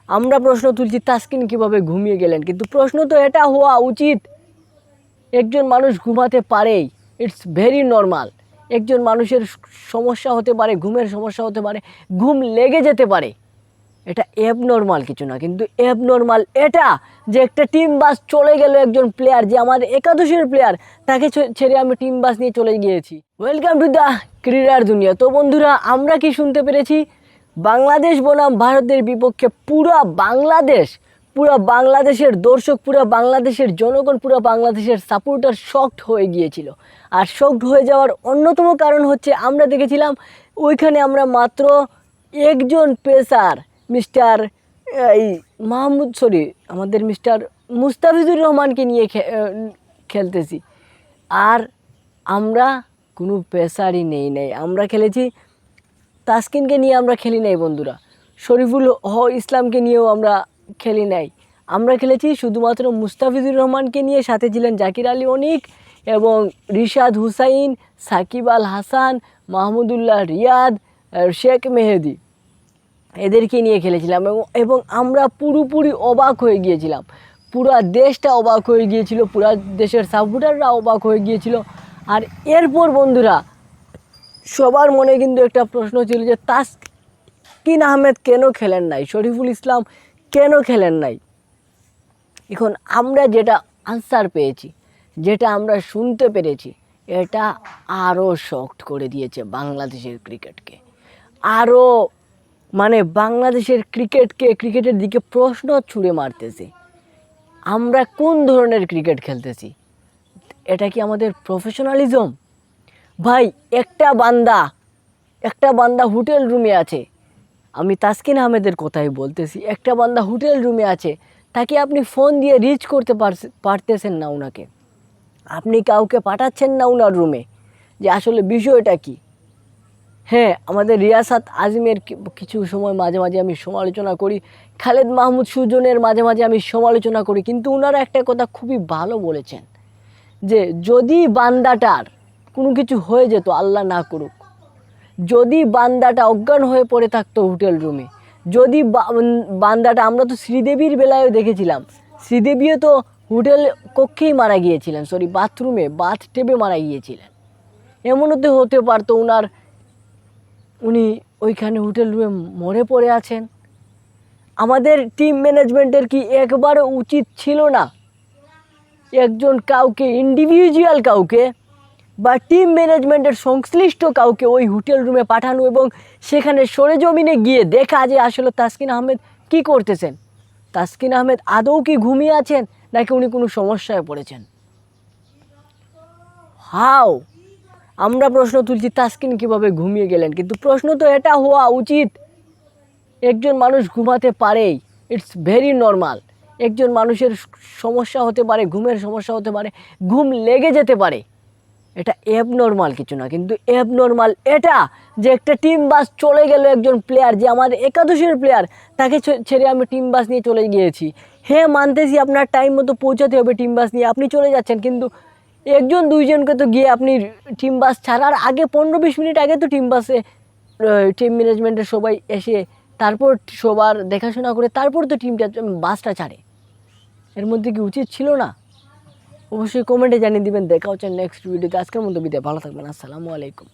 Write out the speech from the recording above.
আমরা প্রশ্ন তুলছি তাসকিন কিভাবে ঘুমিয়ে গেলেন, কিন্তু প্রশ্ন তো এটা হওয়া উচিত একজন মানুষ ঘুমাতে পারেই, ইটস ভেরি নর্মাল। একজন মানুষের সমস্যা হতে পারে, ঘুমের সমস্যা হতে পারে, ঘুম লেগে যেতে পারে, এটা অ্যাবনর্মাল কিছু না। কিন্তু অ্যাবনর্মাল এটা যে একটা টিম বাস চলে গেল, একজন প্লেয়ার যে আমাদের একাদশের প্লেয়ার, তাকে ছেড়ে আমি টিম বাস নিয়ে চলে গিয়েছি। ওয়েলকাম টু দ্য ক্রীড়ার দুনিয়া। তো বন্ধুরা, আমরা কি শুনতে পেরেছি? বাংলাদেশ বনাম ভারতের বিপক্ষে পুরো বাংলাদেশের দর্শক, পুরো বাংলাদেশের জনগণ, পুরো বাংলাদেশের সাপোর্টার শকড হয়ে গিয়েছিল। আর শকড হয়ে যাওয়ার অন্যতম কারণ হচ্ছে, আমরা দেখেছিলাম ওইখানে আমরা মাত্র একজন পেসার মিস্টার আমাদের মিস্টার মুস্তাফিজুর রহমানকে নিয়ে খেলতেছি। আর আমরা কোনো পেসারই নেই। আমরা খেলেছি তাসকিনকে নিয়ে, আমরা খেলি নাই বন্ধুরা। শরীফুল ইসলামকে নিয়েও আমরা খেলি নাই। আমরা খেলেছি শুধুমাত্র মুস্তাফিজুর রহমানকে নিয়ে, সাথে ছিলেন জাকির আলী অনিক এবং রিশাদ হুসাইন, সাকিব আল হাসান, মাহমুদুল্লাহ রিয়াদ, শেখ মেহেদি, এদেরকে নিয়ে খেলেছিলাম। এবং আমরা পুরোপুরি অবাক হয়ে গিয়েছিলাম। পুরো দেশটা অবাক হয়ে গিয়েছিল, পুরো দেশের সাপোর্টাররা অবাক হয়ে গিয়েছিল। আর এরপর বন্ধুরা, সবার মনে কিন্তু একটা প্রশ্ন ছিল যে তাসকিন আহমেদ কেন খেলেন নাই, শরীফুল ইসলাম কেন খেলেন নাই। এখন আমরা যেটা আনসার পেয়েছি, যেটা আমরা শুনতে পেরেছি, এটা আরও শকড করে দিয়েছে বাংলাদেশের ক্রিকেটকে। আরও বাংলাদেশের ক্রিকেটের দিকে প্রশ্ন ছুঁড়ে মারতেছে। আমরা কোন ধরনের ক্রিকেট খেলতেছি? এটা কি আমাদের প্রফেশনালিজম? ভাই, একটা বান্দা হোটেল রুমে আছে, আমি তাসকিন আহমেদের কথাই বলতেছি। একটা বান্দা হোটেল রুমে আছে, তাকে আপনি ফোন দিয়ে রিচ করতে পারতেছেন না ওনাকে, আপনি কাউকে পাঠাচ্ছেন না ওনার রুমে, যে আসলে বিষয়টা কি। হ্যাঁ, আমাদের রিয়াসাত আজিমের কিছু সময় মাঝে মাঝে আমি সমালোচনা করি, খালেদ মাহমুদ সুজনের মাঝে মাঝে আমি সমালোচনা করি, কিন্তু ওনারা একটা কথা খুবই ভালো বলেছেন, যে যদি বান্দাটার কোনো কিছু হয়ে যেত, আল্লাহ না করুক, যদি বান্দাটা অজ্ঞান হয়ে পড়ে থাকতো হোটেল রুমে, যদি বান্দাটা, আমরা তো শ্রীদেবীর বেলায়ও দেখেছিলাম, শ্রীদেবীও তো হোটেল কক্ষেই মারা গিয়েছিলেন, বাথটেবে মারা গিয়েছিলেন। এমনও তো হতে পারতো উনি ওইখানে হোটেল রুমে মরে পড়ে আছেন। আমাদের টিম ম্যানেজমেন্টের কি একবারও উচিত ছিল না একজন কাউকে, ইন্ডিভিজুয়াল কাউকে বা টিম ম্যানেজমেন্টের সংশ্লিষ্ট কাউকে ওই হোটেল রুমে পাঠানো এবং সেখানে সরেজমিনে গিয়ে দেখা যে আসলে তাসকিন আহমেদ কী করতেছেন, তাসকিন আহমেদ আদৌ কি ঘুমিয়ে আছেন নাকি উনি কোনো সমস্যায় পড়েছেন? হাউ আমরা প্রশ্ন তুলছি তাসকিন কিভাবে ঘুমিয়ে গেলেন, কিন্তু প্রশ্ন তো এটা হওয়া উচিত একজন মানুষ ঘুমাতে পারেই, ইটস ভেরি নর্মাল। একজন মানুষের সমস্যা হতে পারে, ঘুমের সমস্যা হতে পারে, ঘুম লেগে যেতে পারে, এটা অ্যাবনর্মাল কিছু না। কিন্তু অ্যাবনর্মাল এটা যে একটা টিম বাস চলে গেল, একজন প্লেয়ার যে আমাদের একাদশের প্লেয়ার, তাকে ছেড়ে আমি টিম বাস নিয়ে চলে গিয়েছি। হ্যাঁ, মানতেছি আপনার টাইম মতো পৌঁছাতে হবে, টিম বাস নিয়ে আপনি চলে যাচ্ছেন, কিন্তু একজন দুইজনকে তো গিয়ে আপনি টিম বাস ছাড়ার আগে 15-20 মিনিট আগে তো টিম টিম ম্যানেজমেন্টের সবাই এসে তারপর সবার দেখাশোনা করে তারপর তো বাসটা ছাড়ে। এর মধ্যে কি উচিত ছিল না? অবশ্যই কমেন্টে জানিয়ে দিবেন। দেখা হচ্ছে নেক্সট ভিডিওতে। আজকের মতো বিদায়, ভালো থাকবেন। আসসালামু আলাইকুম।